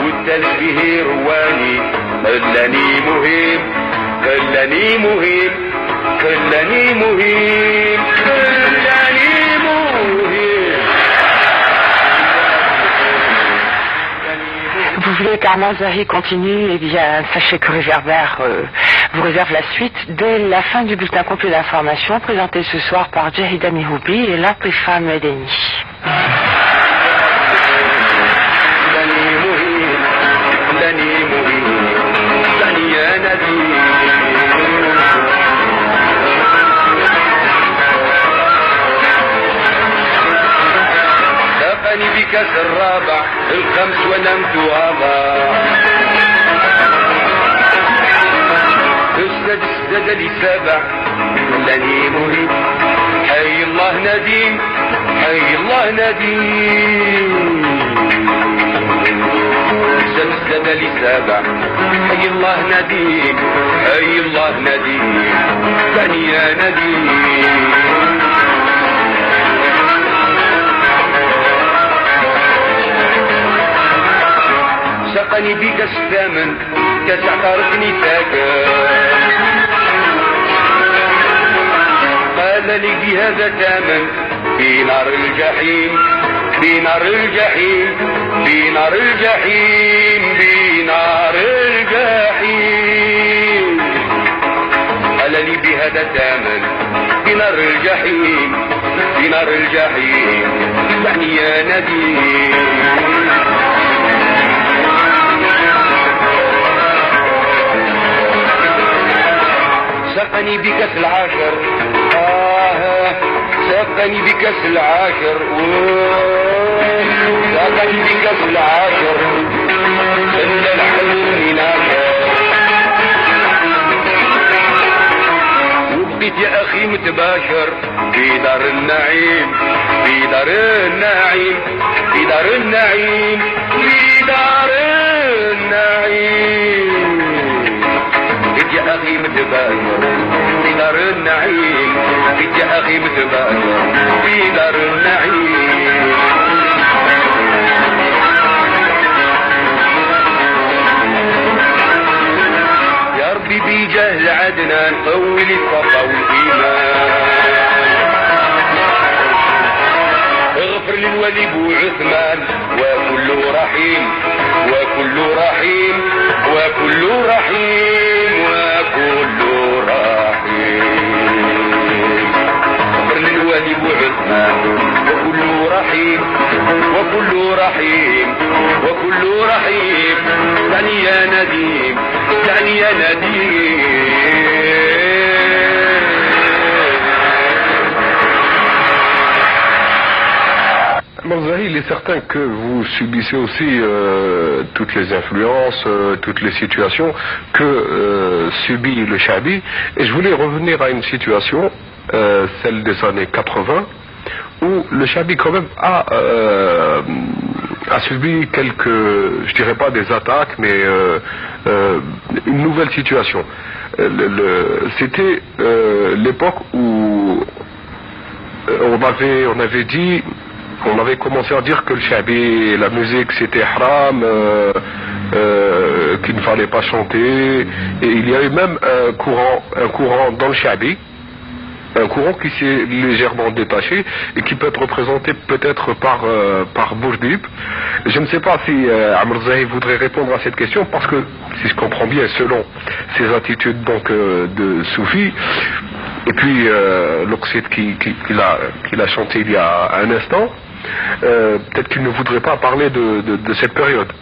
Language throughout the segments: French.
والتالت به رواني خلاني مهم خلاني مهم خلاني مهم خلاني مهم. Vous voulez qu'Armand Zahri continue? Eh bien, sachez que Réverbère vous réserve la suite dès la fin du bulletin complet d'information présenté ce soir par Jahida Mihoubi et Latifa Medeni. بكاس الرابع الخمس ونمت وضاع السادس زاد لي سبع خلاني مهم حي الله نديم حي الله نديم السادس زاد لي سبع حي الله نديم حي الله نديم ثانية نديم. سقني بكاس الثامن كاس اعترفني ساكن قال لي بهذا ثامن في نار الجحيم في نار الجحيم في نار الجحيم في نار الجحيم قال لي بهذا ثامن في نار الجحيم في نار الجحيم يعني يا نديم. سقني بكاس العاشر سقني بكاس العاشر سقني بكاس العاشر إلا الحلم ناشر وبقيت يا أخي متباشر في دار النعيم في دار النعيم في دار النعيم في دار النعيم يا أخي متباشر في دار النعيم يا أخي متباشر في دار النعيم. يا ربي بجاه عدنان طول الصفا والإيمان اغفر للولي بو عثمان وكل رحيم وكل رحيم وكل رحيم وكل رحيم اغفر للولي بو عثمان وكل رحيم وكل رحيم وكل رحيم يعني يا نديم يعني يا نديم. Zahri, il est certain que vous subissez aussi toutes les influences, toutes les situations que subit le Chabi. Et je voulais revenir à une situation, celle des années 80, où le Chabi quand même a subi quelques, je dirais pas des attaques, mais une nouvelle situation. C'était l'époque où on avait dit, on avait commencé à dire que le Chabi, la musique c'était haram, qu'il ne fallait pas chanter, et il y a eu même un courant dans le Chabi, un courant qui s'est légèrement détaché et qui peut être représenté peut-être par Bourdib. Je ne sais pas si Amr Zahri voudrait répondre à cette question, parce que si je comprends bien, selon ses attitudes donc de soufi, et puis l'Oxyde qu'il a chanté il y a un instant, peut-être qu'il ne voudrait pas parler de cette période.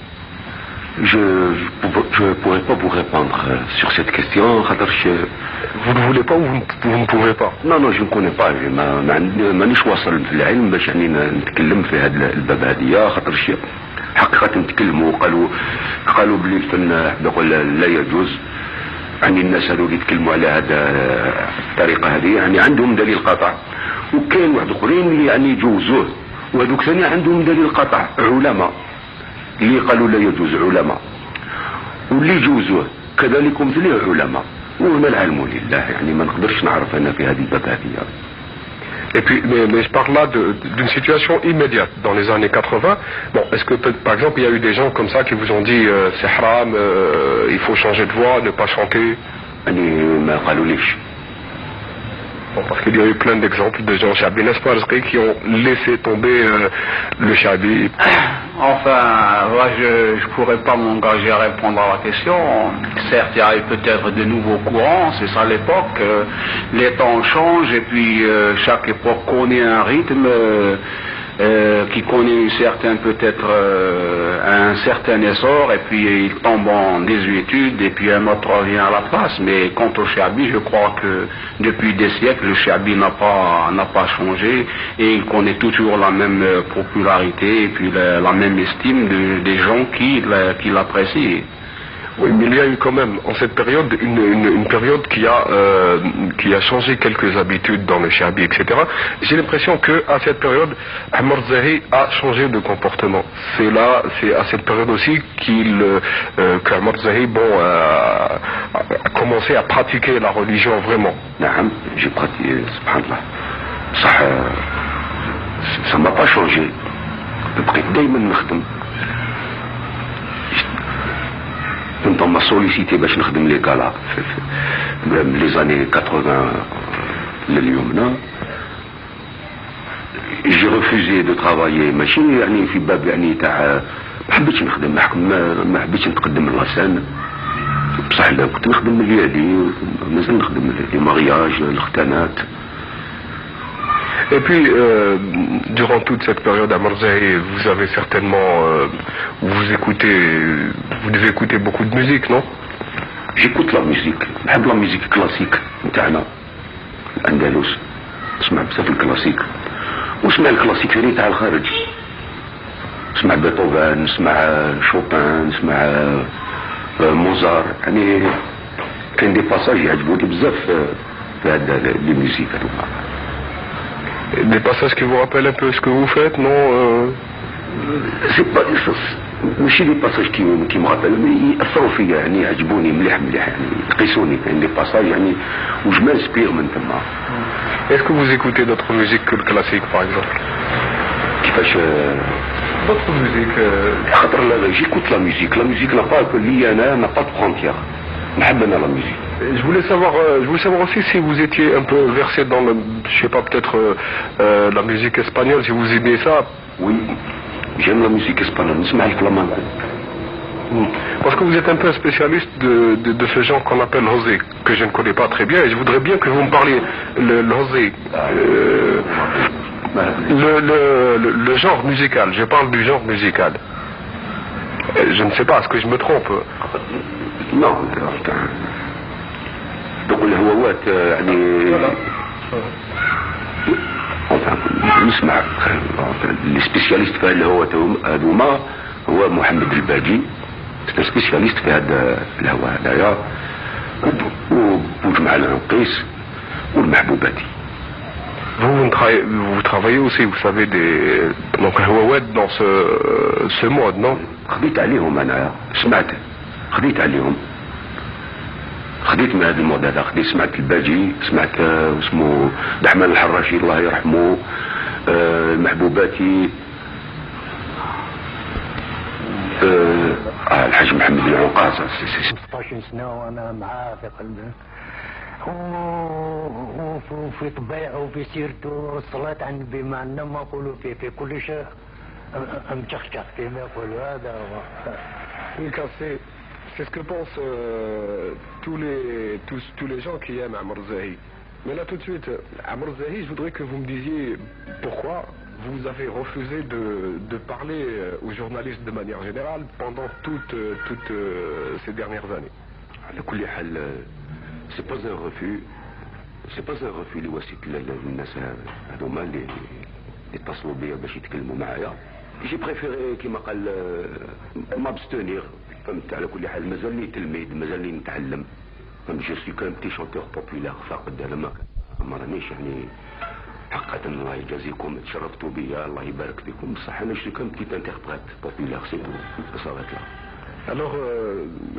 Je ne pourrais pas vous répondre sur cette question. Vous ne voulez pas ou vous ne pouvez pas? Non, je ne connais pas. مانيش واصل في العلم باش يعني نتكلم في هذا الباب هذه، خاطرش حقيقة نتكلموا قالوا بلي الفن نقول لا يجوز. يعني الناس هذو اللي يتكلموا على هذا الطريقة هذه يعني عندهم دليل قطع، وكاين واحد اخرين اللي يعني يجوزوه، وهذوك ثاني عندهم دليل قطع، علماء اللي قالوا لا يجوز، علماء، واللي يجوزوه كذلك مثله علماء، وهنا العلم لله. يعني ما نقدرش نعرف انا في هذه الباب هذه. Et puis, mais je parle là d'une situation immédiate, dans les années 80. Bon, est-ce que, par exemple, il y a eu des gens comme ça qui vous ont dit c'est haram, il faut changer de voix, ne pas chanter? Bon, parce qu'il y a eu plein d'exemples de gens Chabi, n'est-ce pas, qui ont laissé tomber le Chabi. Enfin, moi, je pourrais pas m'engager à répondre à la question. Certes, il y a eu peut-être de nouveaux courants, c'est ça l'époque. Les temps changent et puis chaque époque connaît un rythme qui connaît peut-être un certain essor et puis il tombe en désuétude et puis un autre revient à la place. Mais quant au Chabi, je crois que depuis des siècles, le Chabi n'a pas changé et il connaît toujours la même popularité et puis la même estime des gens qui l'apprécient. Oui, mais il y a eu quand même, en cette période, une période qui a changé quelques habitudes dans le Chabi, etc. J'ai l'impression qu'à cette période, Ahmad Zahi a changé de comportement. C'est à cette période aussi qu'Ahmad Zahi, a commencé à pratiquer la religion vraiment. J'ai pratiqué, subhanallah. Ça m'a pas changé. Quand on m'a sollicité باش نخدم لي كالا في les années 80 لليومنا, j'ai refusé de travailler ماشي يعني في باب يعني تاع ما حبيتش نخدم, ما حبيتش نتقدم للغسان بصح لا كنت نخدم ليالي مازال نخدم لي مارياج الختانات. Et puis, durant toute cette période à Marseille, vous avez certainement, vous devez écouter beaucoup de musique, non? J'écoute la musique, j'aime la musique classique, نتاعنا الأندلس, نسمع بزاف الكلاسيك, ونسمع الكلاسيك ثاني تاع الخارج, نسمع بيتهوفن, نسمع شوبان, نسمع موزار, يعني كاين دي باساج يعجبوني بزاف في هاد لي ميوزيك هذوما. Des passages qui vous rappellent un peu ce que vous faites, non? C'est pas ماشي دي باساج كي me rappellent, mais يأثروا فيا, يعني يعجبوني مليح يعني تقيسوني, كاين دي باساج يعني وج m'inspire من تما. Est-ce que vous écoutez d'autres musiques que le classique, par exemple? كيفاش D'autres musiques خاطر j'écoute la musique n'a pas que lié n'a pas de frontières. نحب انا la musique. Je voulais savoir aussi si vous étiez un peu versé dans le, je sais pas, peut-être la musique espagnole, si vous aimez ça. Oui, j'aime la musique espagnole, نسمع الفلامنكو. Parce que vous êtes un peu un spécialiste de ce genre qu'on appelle José, que je ne connais pas très bien, et je voudrais bien que vous me parliez le José, le genre musical, je parle du genre musical. Je ne sais pas, est-ce que je me trompe? Non, donc الهواوات يعني نسمع لي سبيسياليست في الهواوات هذوما هو محمد الباجي, سبيسياليست في هذا الهواء هذايا, وجمع العنقيس والمحبوباتي. Vous travaillez aussi, vous savez, donc Huawei dans ce mode, non? خديت عليهم انا, خديت عليهم, خديت من هذا المود هذا, سمعت الباجي, سمعت اسمه دحمان الحراشي الله يرحمه, المحبوباتي, الحاج محمد العنقاس. 16 سنة وانا معاه في قلبه, وفي طبيعه وفي سيرته الصلاة عن بما أننا ما نقولوا في كل شيء مشخشخ كما يقولوا هذا هو. C'est ce que pensent tous les gens qui aiment Amr Zahi. Mais là tout de suite, Amr Zahi, je voudrais que vous me disiez pourquoi vous avez refusé de parler aux journalistes de manière générale pendant toutes ces dernières années. على كل حال c'est pas un refus اللي وصلت للناس هذوما اللي اتصلوا بيا باش يتكلموا معايا. جي بريفيري كيما قال مابستونير, فهمت. على كل حال مازالني تلميذ, مازالني نتعلم, فهمت. جو سوي كان بتي شونتور بوبولار فاقد, انا ما رانيش يعني حقا الله يجازيكم تشرفتوا بيا, الله يبارك فيكم, بصح انا جو كان بتي انتربريت بوبولار, سي تو صارت لا. Alors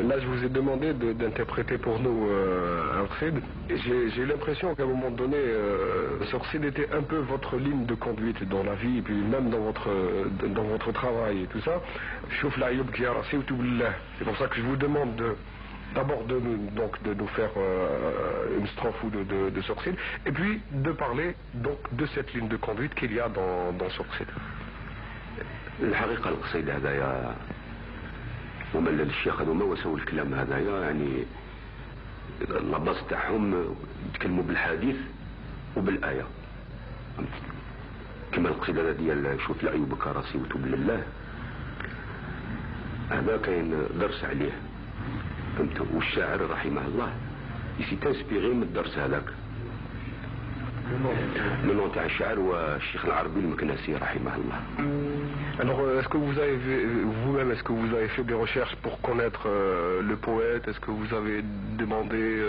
là, je vous ai demandé d'interpréter pour nous un qsid. J'ai l'impression qu'à un moment donné, ce qsid était un peu votre ligne de conduite dans la vie, et puis même dans votre travail et tout ça. C'est pour ça que je vous demande d'abord de nous faire une strophe ou de ce qsid, et puis de parler donc de cette ligne de conduite qu'il y a dans ce qsid. الحقيقة القصيدة هذايا ومن الشيخ هذوما وسووا الكلام هذايا يعني اللباس تاعهم يتكلموا بالحديث وبالآية كما القصيدة ديال شوف لعيوبك راسي وتوب لله هذا كاين درس عليه فهمت والشاعر رحمه الله يسي تنسبيغي من الدرس هذاك le nom تاع الشاعر والشيخ العربي المكناسي رحمه الله. Alors, est-ce que vous avez vous-même, est-ce que vous avez fait des recherches pour connaître le poète? Est-ce que vous avez demandé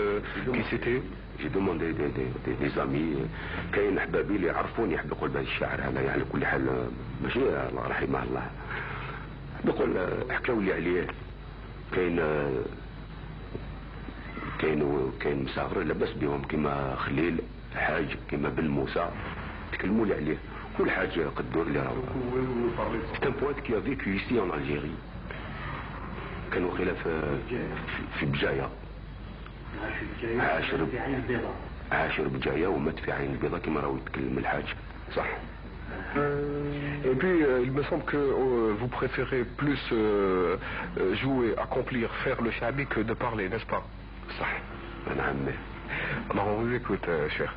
qui c'était? J'ai demandé des amis كاين احبابي اللي يعرفوني يحب يقول بهذا الشاعر هذا يعني كل حال ماشي رحمه الله نقول حكاو لي عليه كاين مسافر لاباس بهم كما خليل حاج كما بن موسى تكلموا لي عليه كل حاجه قدوا لي راهو c'est un poète qui a vécu ici en Algérie كان وقيلا في بجايه عاشر بجايه ومات في عين البيضاء كما راهو يتكلم الحاج صح. Et puis, il me semble que vous préférez plus jouer, accomplir, faire le shabi que de parler, n'est-ce pas? صح انا عمي. Alors on vous écoute, cher.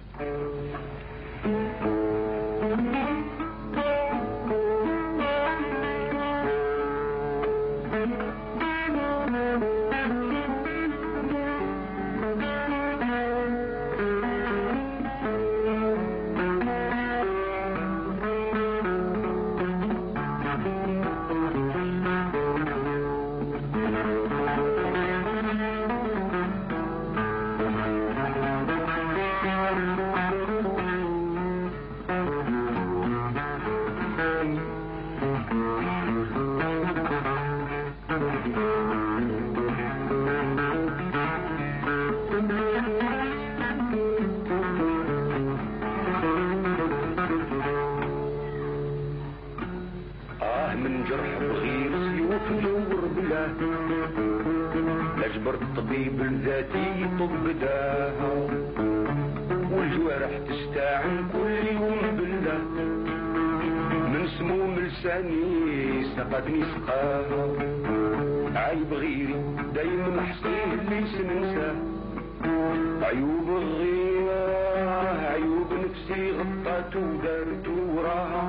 من جرح بغير سيوف دور بلا لجبر الطبيب الذاتي طب داها والجوارح تستعن كل يوم بالله من سموم لساني سقتني سقاها عيب غيري دايما حصيه ليس ننساه عيوب الغيرة عيوب نفسي غطات ودارت وراها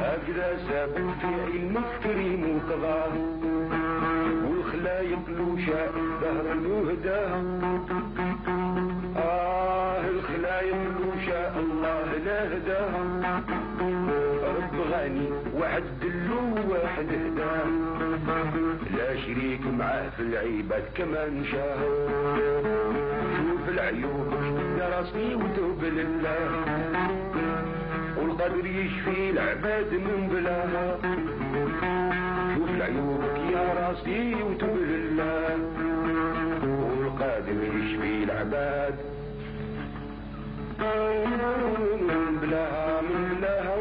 هكذا سابق في علم الكريم وقضاه والخلايق له شاء ظهر له هداها الخلايق له شاء الله لا هداها رب غني واحد دلو واحد هداه لا شريك معاه في العباد كما نشاه شوف العيوب يا راسي وتوب لله والقدر يشفي العباد من بلاها شوف العيوبك يا راسي وتوب لله والقادر يشفي العباد من بلاها من بلاها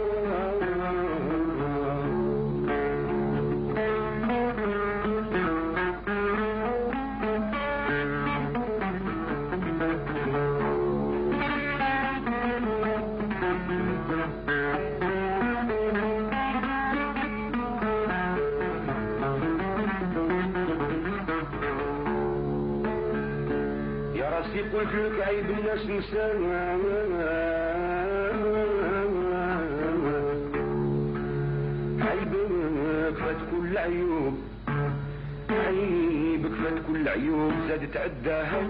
قلت لك عيب الناس نسان عيبك فات كل عيوب عيبك فات كل عيوب زادت عداها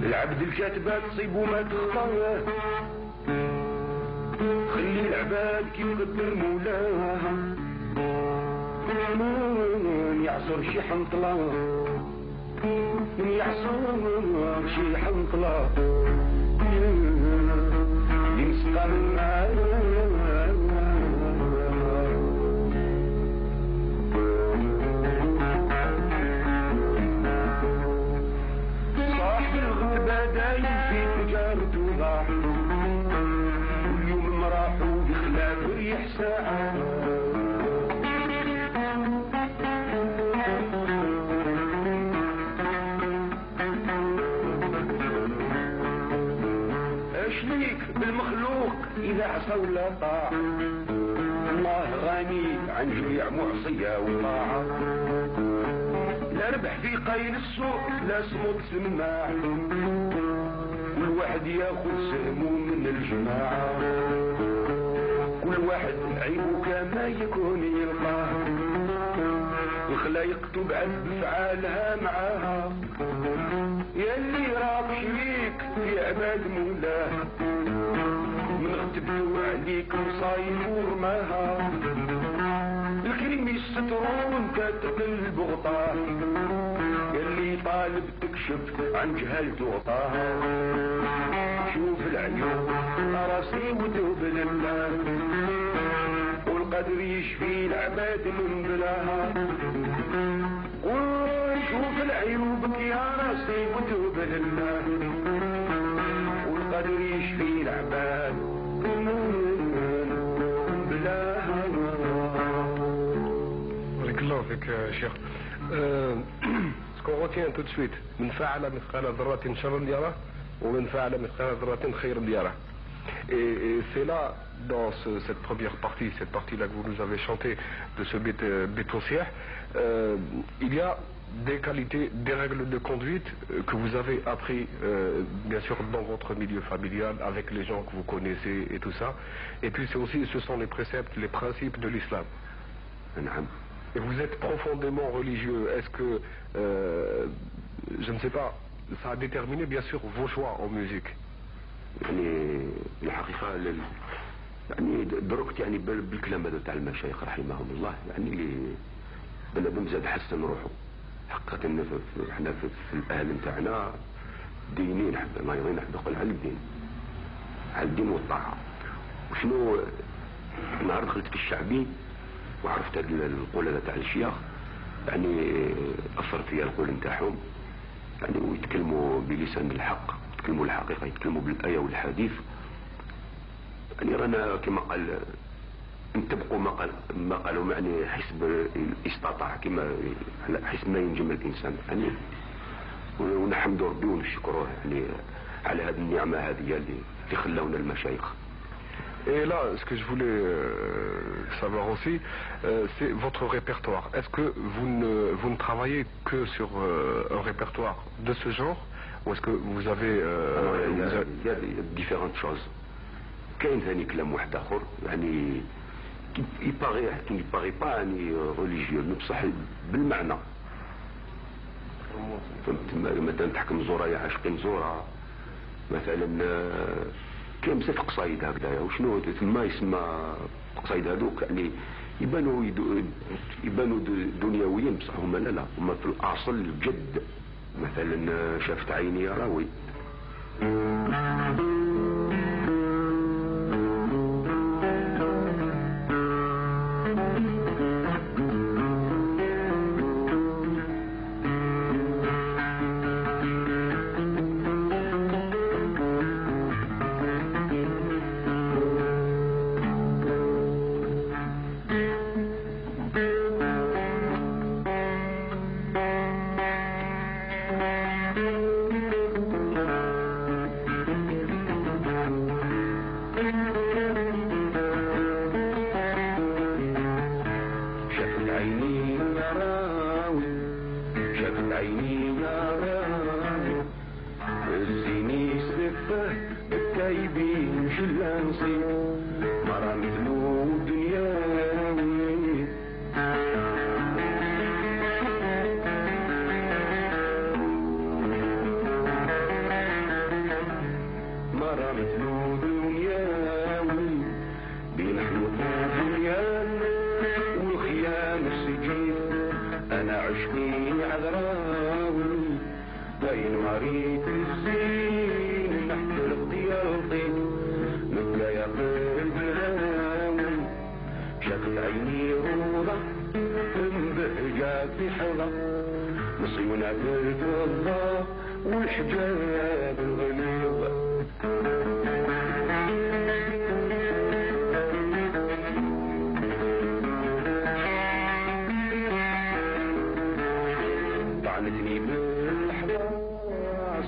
العبد الكاتبة تصيب وما تخطى خلي العباد كيف قدر مولاها من يعصر شي حنطلة من يعصر شي حنطلة يمسقى من ساعة اشليك بالمخلوق اذا عصى ولا طاع الله غني عن جميع معصية وطاعة لا ربح في قيل السوق لا صمود سماع كل واحد ياخذ سهمه من الجماعة كل واحد عيبه كما يكون يلقاه الخلايق تبعث بفعالها معاها يلي راك شريك في عباد مولاه من غتبتو عليك وصايم ورماها الكريم يسترون كتقلب غطاه يلي طالب تكشف عن جهلته غطاها شوف العيوب راسي وتوب لله والقدر يشفي العباد من بلاها وشوف العيوبك يا راسي وتوب لله والقدر يشفي العباد من بلاها. بارك الله فيك يا شيخ. Ce qu'on retient tout de suite, من فعل مثقال ذرة شرا يره ومن فعل مثقال ذرة خيرا يره. Et c'est là, dans cette première partie, cette partie-là que vous nous avez chanté de ce Bétossière, il y a des qualités, des règles de conduite que vous avez appris, bien sûr, dans votre milieu familial, avec les gens que vous connaissez et tout ça. Et puis c'est aussi, ce sont les préceptes, les principes de l'islam. Et vous êtes profondément religieux. Est-ce que, je ne sais pas, ça a déterminé bien sûr vos choix en musique? يعني الحقيقة يعني دركت يعني بالكلام هذا تاع المشايخ رحمهم الله يعني اللي بنادم زاد حسن روحه حقيقة احنا في الاهل نتاعنا دينيين نايضين نحب نقول على الدين على الدين والطاعة وشنو نهار دخلت في الشعبي وعرفت هذه القولة تاع الشيخ يعني اثر فيا القول نتاعهم يعني ويتكلموا بلسان الحق يتكلموا الحقيقة يتكلموا بالآية والحديث يعني رانا كما قال انتبقوا ما قالوا يعني حسب استطاع كما حسب ما ينجم الإنسان يعني ونحمد ربي ونشكره يعني على هذه النعمة هذه اللي خلونا المشايخ. Et là, ce que je voulais savoir aussi, c'est votre répertoire. Est-ce que vous ne travaillez que sur un répertoire de ce genre, ou est-ce que vous avez... il y a différentes choses. كاين ثاني كلام واحد آخر يعني il paraît pas يعني religieux بصح بالمعنى. فهمت مثلا تحكم زورا يا عاشقين زورا مثلا كاين بزاف قصايد هكذايا وشنو ثم يسمى قصايد هذوك يعني يبانوا دنيويين بصح هما لا هما في الاصل الجد مثلا شافت عيني يا راوي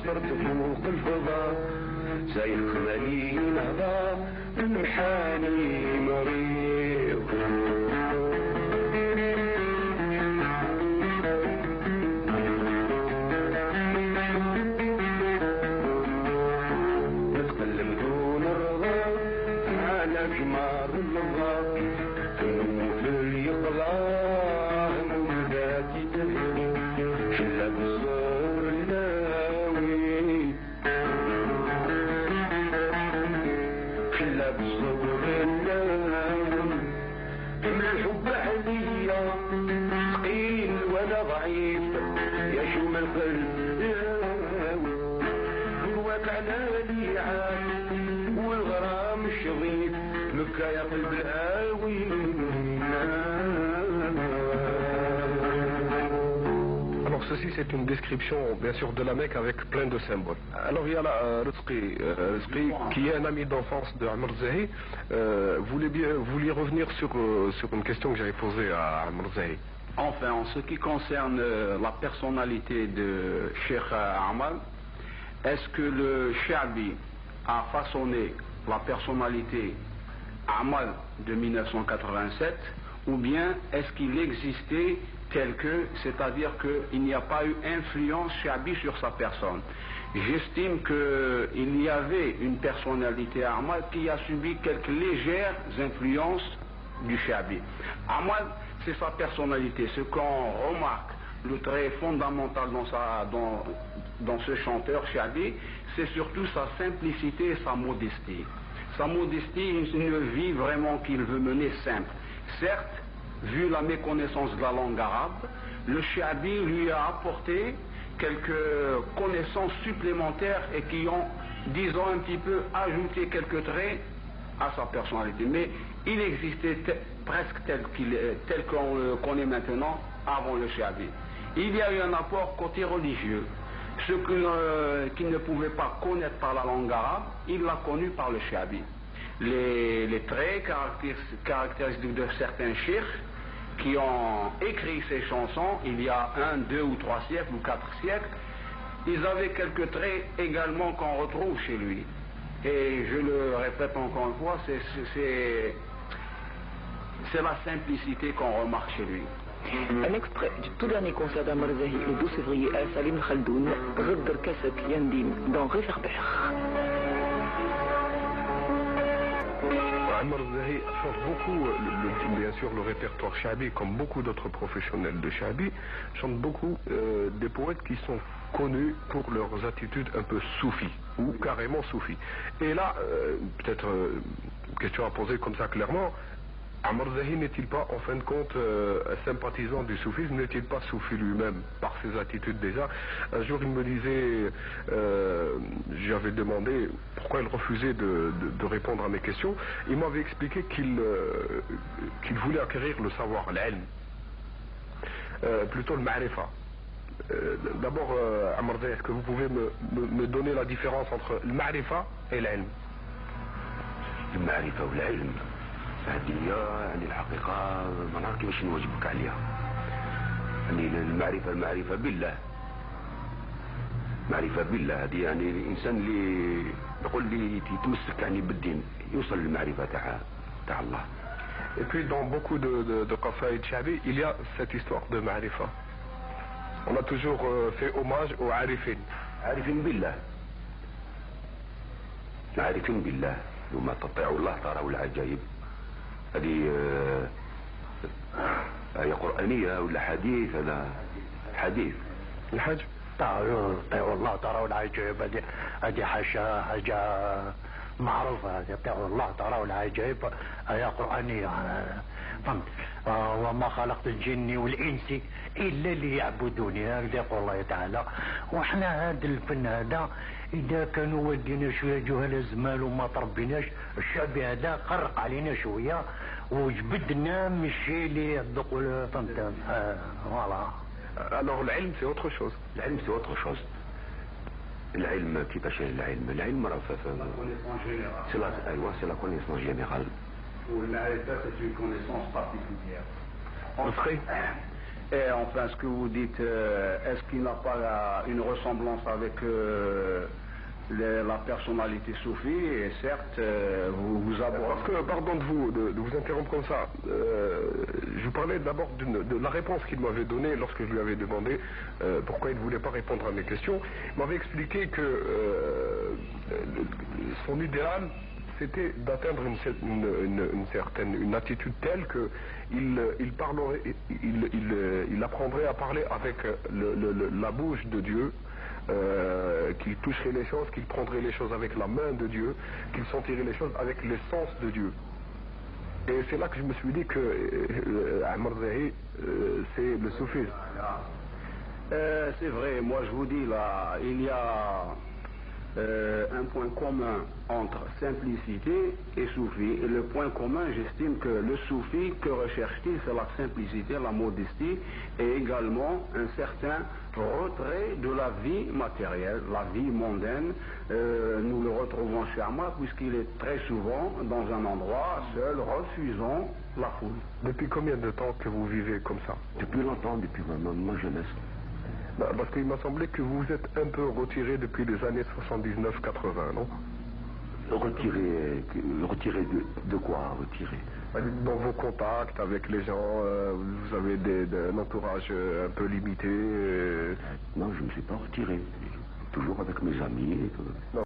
صرت فوق الفضاء زي الخمالين هضا المحاني مريض نتكلم دون الرضا على جمار اللغة نوفل يقلاه مولداتي تهدي شلا بالصبر الناوي شلا بالصبر الناوي من الحب عليا ثقيل وانا ضعيف يا شو من القلب ياوي جواك على ليعان والغرام الشظيف مكا يا قلب الهاوي Alors ceci c'est une description bien sûr de la Mecque avec plein de symboles. Alors il y a là Rizqi qui est un ami d'enfance de Amr Zahi. Vouliez revenir sur une question que j'avais posée à Amr Zahi. Enfin, en ce qui concerne la personnalité de Cheikh Amal, est-ce que le Sha'bi a façonné la personnalité Amal de 1987 ou bien est-ce qu'il existait tel que, c'est-à-dire qu'il n'y a pas eu influence Sha'bi sur sa personne? J'estime qu'il y avait une personnalité Amal qui a subi quelques légères influences du Sha'bi. Amal, c'est sa personnalité. Ce qu'on remarque, le trait fondamental dans ce chanteur Sha'bi, c'est surtout sa simplicité et sa modestie. Sa modestie, une vie vraiment qu'il veut mener simple. Certes, vu la méconnaissance de la langue arabe, le Sha'bi lui a apporté quelques connaissances supplémentaires et qui ont, disons un petit peu, ajouté quelques traits à sa personnalité. Mais il existait presque tel qu'on le connaît maintenant avant le Sha'bi. Il y a eu un apport côté religieux. Ce qu'il ne pouvait pas connaître par la langue arabe, il l'a connu par le Sha'bi. Les traits caractéristiques de certains cheikhs qui ont écrit ces chansons il y a 1, 2 ou 3 siècles ou 4 siècles, ils avaient quelques traits également qu'on retrouve chez lui. Et je le répète encore une fois, c'est la simplicité qu'on remarque chez lui. Un extrait du tout dernier concert d'Amr Zahi le 12 février à Salim Khaldoun, Rudder Kasset Yandim, dans Réverbère. Amr Zahi chante beaucoup, bien sûr, le répertoire Sha'bi, comme beaucoup d'autres professionnels de Sha'bi, chante beaucoup des poètes qui sont connus pour leurs attitudes un peu soufis, ou carrément soufis. Et là, peut-être une question à poser comme ça clairement, Amr Zahi n'est-il pas en fin de compte sympathisant du soufisme, n'est-il pas soufi lui-même par ses attitudes déjà? Un jour il me disait, j'avais demandé pourquoi il refusait de répondre à mes questions, il m'avait expliqué qu'il voulait acquérir le savoir, l'ilm, plutôt le ma'rifa. D'abord Amr Zahi, est-ce que vous pouvez me donner la différence entre le ma'rifa et l'ilm? Le ma'rifa ou l'ilm هذه يعني الحقيقة ما نعرف كيفاش نواجبك عليها. يعني المعرفة بالله. معرفة بالله هذه يعني الإنسان اللي يقول لي يتمسك يعني بالدين يوصل للمعرفة تاع الله. Et puis dans beaucoup de qasaïd Sha'bi, il y a cette histoire de ma'rifa. On a toujours fait hommage aux arifin. عارفين بالله. عارفين بالله وما تطيعوا الله تروا العجائب. هذه آية قرآنية ولا حديث؟ هذا حديث. الحج طيعوا الله تروا العجائب، هذه حاجة معروفة. هذه طيعوا الله تروا العجائب آية قرآنية. فهمت؟ وما خلقت الجن والإنس إلا ليعبدوني، هكذا يقول الله تعالى. وإحنا هذا الفن هذا إذا كانوا ودينا شوية جهل الزمان وما تربيناش، الشعب هذا قرق علينا شوية وجبدنا من الشيء اللي يصدقوا. فهمت؟ فوالا. Alors l'ilm c'est autre chose. العلم c'est autre chose. العلم كيفاش العلم راه c'est la connaissance générale. Ou le ma'rifa, c'est une connaissance particulière. Et enfin, ce que vous dites, est-ce qu'il n'a pas une ressemblance avec la personnalité soufie? Et certes, vous abordez... Parce que, pardon de vous interrompre comme ça, je vous parlais d'abord de la réponse qu'il m'avait donnée lorsque je lui avais demandé pourquoi il ne voulait pas répondre à mes questions. Il m'avait expliqué que son idéal, c'était d'atteindre une attitude telle que il apprendrait à parler avec la bouche de Dieu, qu'il toucherait les choses, qu'il prendrait les choses avec la main de Dieu, qu'il sentirait les choses avec le sens de Dieu. Et c'est là que je me suis dit que Ahmad Zahi, c'est le soufisme. C'est vrai, moi je vous dis là, il y a un point commun entre simplicité et soufi. Et le point commun, j'estime que le soufi, que recherche-t-il? C'est la simplicité, la modestie et également un certain retrait de la vie matérielle, la vie mondaine. Nous le retrouvons chez Ahmad puisqu'il est très souvent dans un endroit seul, refusant la foule. Depuis combien de temps que vous vivez comme ça? Depuis longtemps, depuis ma jeunesse. Parce qu'il m'a semblé que vous vous êtes un peu retiré depuis les années 79-80, non? Retiré de quoi? Retiré dans vos contacts avec les gens, vous avez un entourage un peu limité. Non, je ne me suis pas retiré. Toujours avec mes amis. Non,